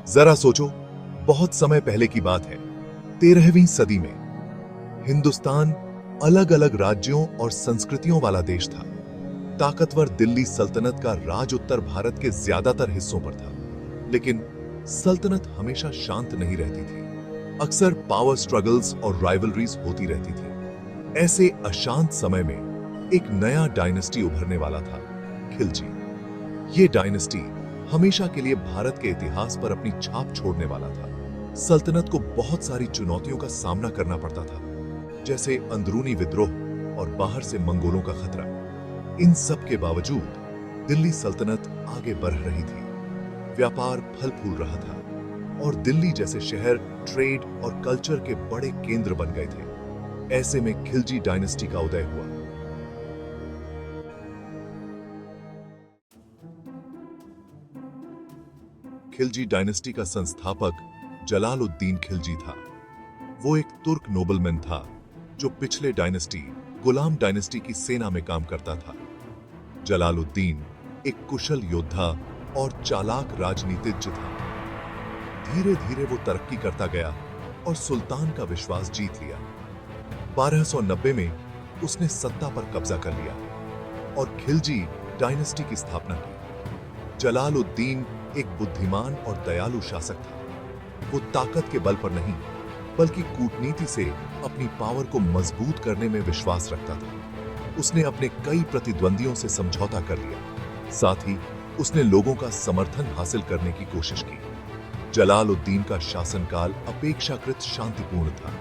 जरा सोचो, बहुत समय पहले की बात है। 13वीं सदी में हिंदुस्तान अलग अलग राज्यों और संस्कृतियों वाला देश था। ताकतवर दिल्ली सल्तनत का राज उत्तर भारत के ज्यादातर हिस्सों पर था, लेकिन सल्तनत हमेशा शांत नहीं रहती थी। अक्सर पावर स्ट्रगल्स और राइवलरीज होती रहती थी। ऐसे अशांत समय में एक नया डायनेस्टी उभरने वाला था, खिलजी। ये डायनेस्टी हमेशा के लिए भारत के इतिहास पर अपनी छाप छोड़ने वाला था। सल्तनत को बहुत सारी चुनौतियों का सामना करना पड़ता था, जैसे अंदरूनी विद्रोह और बाहर से मंगोलों का खतरा। इन सब के बावजूद दिल्ली सल्तनत आगे बढ़ रही थी। व्यापार फल फूल रहा था और दिल्ली जैसे शहर ट्रेड और कल्चर के बड़े केंद्र बन गए थे। ऐसे में खिलजी डायनेस्टी का उदय हुआ। खिलजी डायनेस्टी का संस्थापक जलालुद्दीन खिलजी था। वो एक तुर्क नोबलमैन था जो पिछले डायनेस्टी गुलाम डायनेस्टी की सेना में काम करता था। जलालुद्दीन एक कुशल योद्धा और चालाक राजनीतिज्ञ था। धीरे धीरे वो तरक्की करता गया और सुल्तान का विश्वास जीत लिया। 1290 में उसने सत्ता पर कब्जा कर लिया और खिलजी डायनेस्टी की स्थापना की। जलालुद्दीन एक बुद्धिमान और दयालु शासक था। वो ताकत के बल पर नहीं, बल्कि कूटनीति से अपनी पावर को मजबूत करने में विश्वास रखता था। उसने अपने कई प्रतिद्वंदियों से समझौता कर लिया। साथ ही उसने लोगों का समर्थन हासिल करने की कोशिश की। जलालुद्दीन का शासनकाल अपेक्षाकृत शांतिपूर्ण था।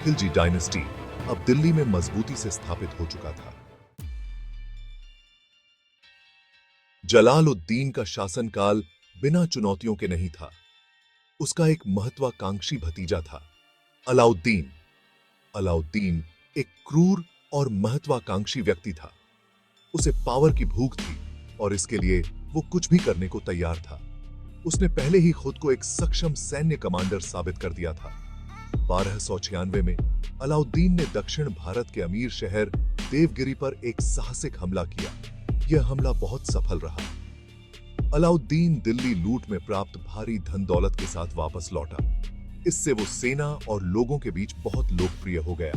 खिलजी डायनेस्टी अब दिल्ली में मजबूती से स्थापित हो चुका था। जलालुद्दीन का शासनकाल बिना चुनौतियों के नहीं था। उसका एक महत्वाकांक्षी भतीजा था, अलाउद्दीन। अलाउद्दीन एक क्रूर और महत्वाकांक्षी व्यक्ति था। उसे पावर की भूख थी और इसके लिए वो कुछ भी करने को तैयार था। उसने पहले ही खुद को एक सक्षम सैन्य कमांडर साबित कर दिया था। 1296 में अलाउद्दीन ने दक्षिण भारत के अमीर शहर देवगिरी पर एक साहसिक हमला किया। यह हमला बहुत सफल रहा। अलाउद्दीन दिल्ली लूट में प्राप्त भारी धन दौलत के साथ वापस लौटा। इससे वो सेना और लोगों के बीच बहुत लोकप्रिय हो गया।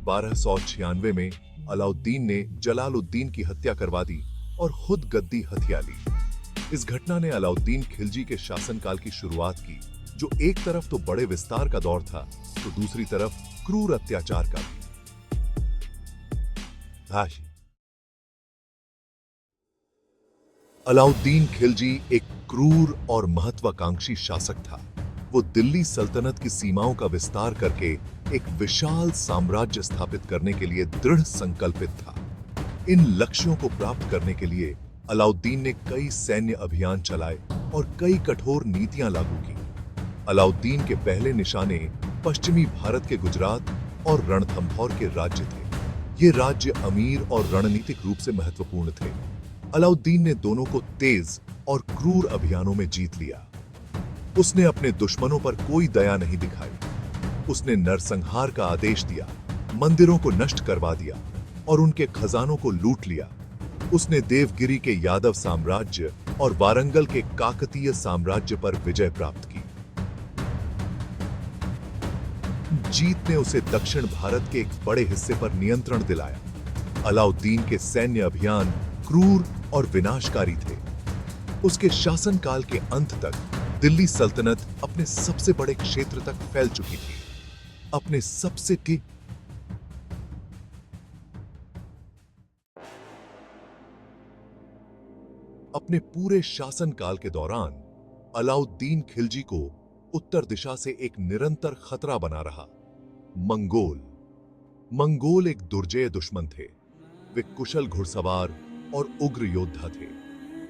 1296 में अलाउद्दीन ने जलालुद्दीन की हत्या करवा दी और खुद गद्दी हथिया ली। इस घटना ने अलाउद्दीन खिलजी के शासनकाल की शुरुआत की, जो एक तरफ तो बड़े विस्तार का दौर था, तो दूसरी तरफ क्रूर अत्याचार का भी। अलाउद्दीन खिलजी एक क्रूर और महत्वाकांक्षी शासक था। वो दिल्ली सल्तनत की सीमाओं का विस्तार करके एक विशाल साम्राज्य स्थापित करने के लिए दृढ़ संकल्पित था। इन लक्ष्यों को प्राप्त करने के लिए अलाउद्दीन ने कई सैन्य अभियान चलाए और कई कठोर नीतियां लागू की। अलाउद्दीन के पहले निशाने पश्चिमी भारत के गुजरात और रणथंभौर के राज्य थे। ये राज्य अमीर और रणनीतिक रूप से महत्वपूर्ण थे। अलाउद्दीन ने दोनों को तेज और क्रूर अभियानों में जीत लिया। उसने अपने दुश्मनों पर कोई दया नहीं दिखाई। उसने नरसंहार का आदेश दिया, मंदिरों को नष्ट करवा दिया और उनके खजानों को लूट लिया। उसने देवगिरी के यादव साम्राज्य और वारंगल के काकतीय साम्राज्य पर विजय प्राप्त की। जीत ने उसे दक्षिण भारत के एक बड़े हिस्से पर नियंत्रण दिलाया। अलाउद्दीन के सैन्य अभियान क्रूर और विनाशकारी थे। उसके शासनकाल के अंत तक दिल्ली सल्तनत अपने सबसे बड़े क्षेत्र तक फैल चुकी थी। अपने पूरे शासनकाल के दौरान अलाउद्दीन खिलजी को उत्तर दिशा से एक निरंतर खतरा बना रहा। मंगोल एक दुर्जय दुश्मन थे। वे कुशल घुड़सवार और उग्र योद्धा थे।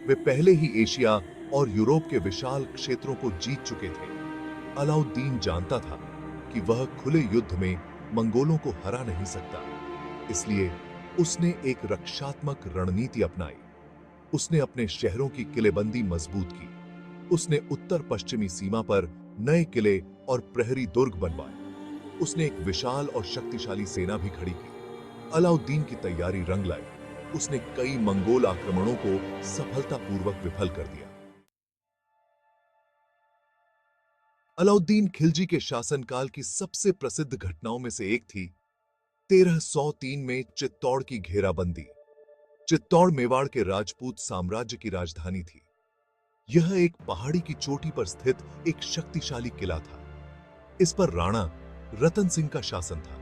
वे पहले ही एशिया और यूरोप के विशाल क्षेत्रों को जीत चुके थे। अलाउद्दीन जानता था कि वह खुले युद्ध में मंगोलों को हरा नहीं सकता, इसलिए उसने एक रक्षात्मक रणनीति अपनाई। उसने अपने शहरों की किलेबंदी मजबूत की। उसने उत्तर पश्चिमी सीमा पर नए किले और प्रहरी दुर्ग बनवाए। उसने एक विशाल और शक्तिशाली सेना भी खड़ी की। अलाउद्दीन की तैयारी रंग लाई। उसने कई मंगोल आक्रमणों को सफलतापूर्वक विफल कर दिया। अलाउद्दीन खिलजी के शासनकाल की सबसे प्रसिद्ध घटनाओं में से एक थी 1303 में चित्तौड़ की घेराबंदी। चित्तौड़ मेवाड़ के राजपूत साम्राज्य की राजधानी थी। यह एक पहाड़ी की चोटी पर स्थित एक शक्तिशाली किला था। इस पर राणा रतन सिंह का शासन था।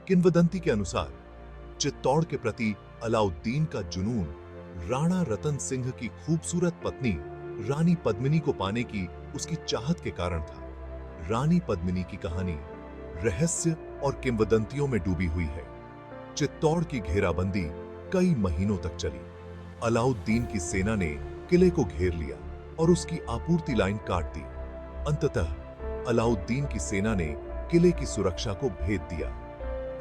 किंवदंती के अनुसार चित्तौड़ के प्रति अलाउद्दीन का जुनून राणा रतन सिंह की खूबसूरत पत्नी रानी पद्मिनी को पाने की उसकी चाहत के कारण था। रानी पद्मिनी की कहानी रहस्य और किंवदंतियों में डूबी हुई है। चित्तौड़ की घेराबंदी कई महीनों तक चली। अलाउद्दीन की सेना ने किले को घेर लिया और उसकी आपूर्ति लाइन काट दी। अंततः अलाउद्दीन की सेना ने किले की सुरक्षा को भेद दिया।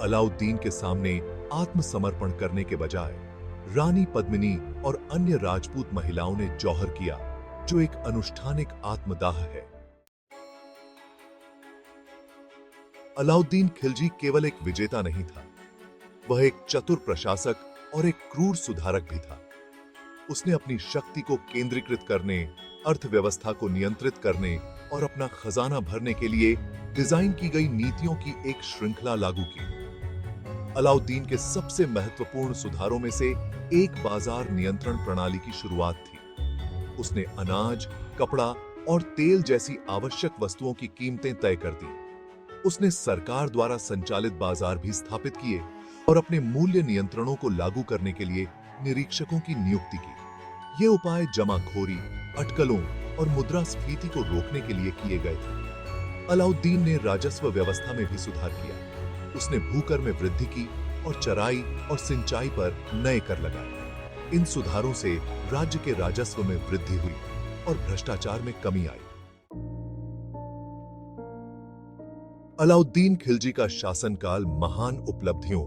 अलाउद्दीन के सामने आत्मसमर्पण करने के बजाय रानी पद्मिनी और अन्य राजपूत महिलाओं ने जौहर किया, जो एक अनुष्ठानिक आत्मदाह है। अलाउद्दीन खिलजी केवल एक विजेता नहीं था, वह एक चतुर प्रशासक और एक क्रूर सुधारक भी था। उसने अपनी शक्ति को केंद्रीकृत करने, अर्थव्यवस्था को नियंत्रित करने और अपना खजाना भरने के लिए डिजाइन की गई नीतियों की एक श्रृंखला लागू की। अलाउद्दीन के सबसे महत्वपूर्ण सुधारों में से एक बाजार नियंत्रण प्रणाली की शुरुआत थी। उसने अनाज, कपड़ा और तेल जैसी आवश्यक वस्तुओं की कीमतें तय कर दी। उसने सरकार द्वारा संचालित बाजार भी स्थापित किए और अपने मूल्य नियंत्रणों को लागू करने के लिए निरीक्षकों की नियुक्ति की। ये उपाय जमाखोरी, अटकलों और मुद्रास्फीति को रोकने के लिए किए गए थे। अलाउद्दीन ने राजस्व व्यवस्था में भी सुधार किया। उसने भूकर में वृद्धि की और चराई और सिंचाई पर नए कर लगाए। इन सुधारों से राज्य के राजस्व में वृद्धि हुई और भ्रष्टाचार में कमी आई। अलाउद्दीन खिलजी का शासनकाल महान उपलब्धियों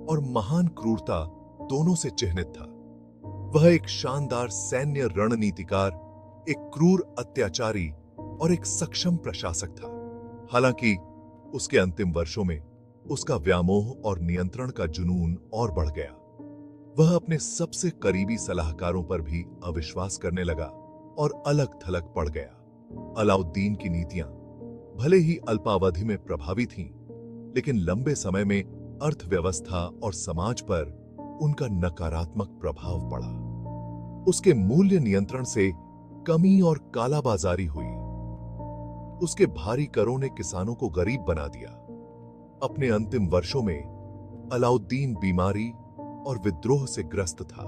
और महान क्रूरता दोनों से चिह्नित था। वह एक शानदार सैन्य रणनीतिकार, एक क्रूर अत्याचारी और एक सक्षम प्रशासक था। हालांकि उसके अंतिम वर्षों में उसका व्यामोह और नियंत्रण का जुनून और बढ़ गया। वह अपने सबसे करीबी सलाहकारों पर भी अविश्वास करने लगा और अलग थलग पड़ गया। अलाउद्दीन की नीतियां भले ही अल्पावधि में प्रभावी थीं, लेकिन लंबे समय में अर्थव्यवस्था और समाज पर उनका नकारात्मक प्रभाव पड़ा। उसके मूल्य नियंत्रण से कमी और कालाबाजारी हुई। उसके भारी करों ने किसानों को गरीब बना दिया। अपने अंतिम वर्षों में अलाउद्दीन बीमारी और विद्रोह से ग्रस्त था।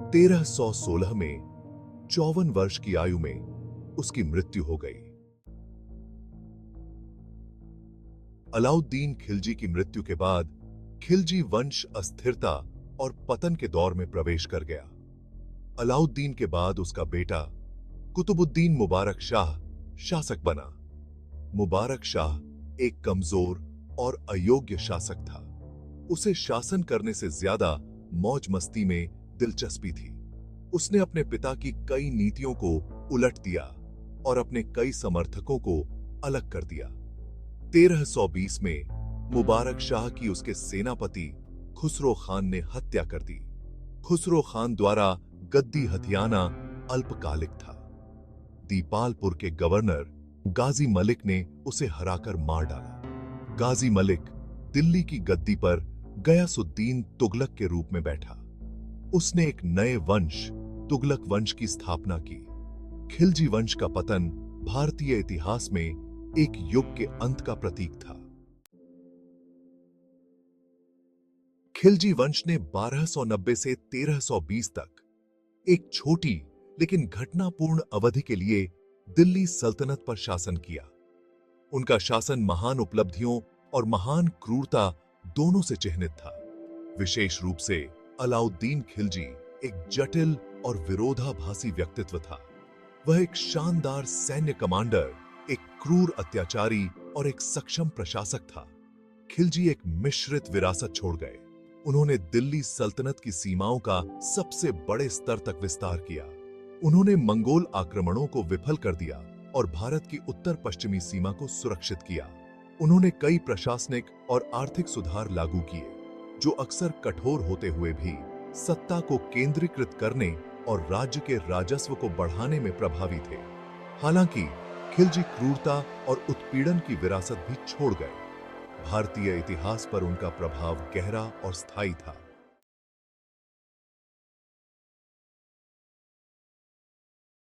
1316 में 54 वर्ष की आयु में उसकी मृत्यु हो गई। अलाउद्दीन खिलजी की मृत्यु के बाद खिलजी वंश अस्थिरता और पतन के दौर में प्रवेश कर गया। अलाउद्दीन के बाद उसका बेटा कुतुबुद्दीन मुबारक शाह शासक बना। मुबारक शाह एक कमजोर और अयोग्य शासक था। उसे शासन करने से ज्यादा मौज मस्ती में दिलचस्पी थी। उसने अपने पिता की कई नीतियों को उलट दिया और अपने कई समर्थकों को अलग कर दिया। 1320 में मुबारक शाह की उसके सेनापति खुसरो खान ने हत्या कर दी। खुसरो खान द्वारा गद्दी हथियाना अल्पकालिक था। दीपालपुर के गवर्नर गाजी मलिक ने उसे हराकर मार डाला। गाजी मलिक दिल्ली की गद्दी पर गयासुद्दीन तुगलक के रूप में बैठा। उसने एक नए वंश तुगलक वंश की स्थापना की। खिलजी वंश का पतन भारतीय इतिहास में एक युग के अंत का प्रतीक था। खिलजी वंश ने 1290 से 1320 तक एक छोटी लेकिन घटनापूर्ण अवधि के लिए दिल्ली सल्तनत पर शासन किया। उनका शासन महान उपलब्धियों और महान क्रूरता दोनों से चिह्नित था। विशेष रूप से अलाउद्दीन खिलजी एक जटिल और विरोधाभासी व्यक्तित्व था। वह एक शानदार सैन्य कमांडर, एक क्रूर अत्याचारी और एक सक्षम प्रशासक था। खिलजी एक मिश्रित विरासत छोड़ गए। उन्होंने दिल्ली सल्तनत की सीमाओं का सबसे बड़े स्तर तक विस्तार किया। उन्होंने मंगोल आक्रमणों को विफल कर दिया और भारत की उत्तर पश्चिमी सीमा को सुरक्षित किया। उन्होंने कई प्रशासनिक और आर्थिक सुधार लागू किए, जो अक्सर कठोर होते हुए भी सत्ता को केंद्रीकृत करने और राज्य के राजस्व को बढ़ाने में प्रभावी थे। हालांकि खिलजी क्रूरता और उत्पीड़न की विरासत भी छोड़ गए। भारतीय इतिहास पर उनका प्रभाव गहरा और स्थायी था।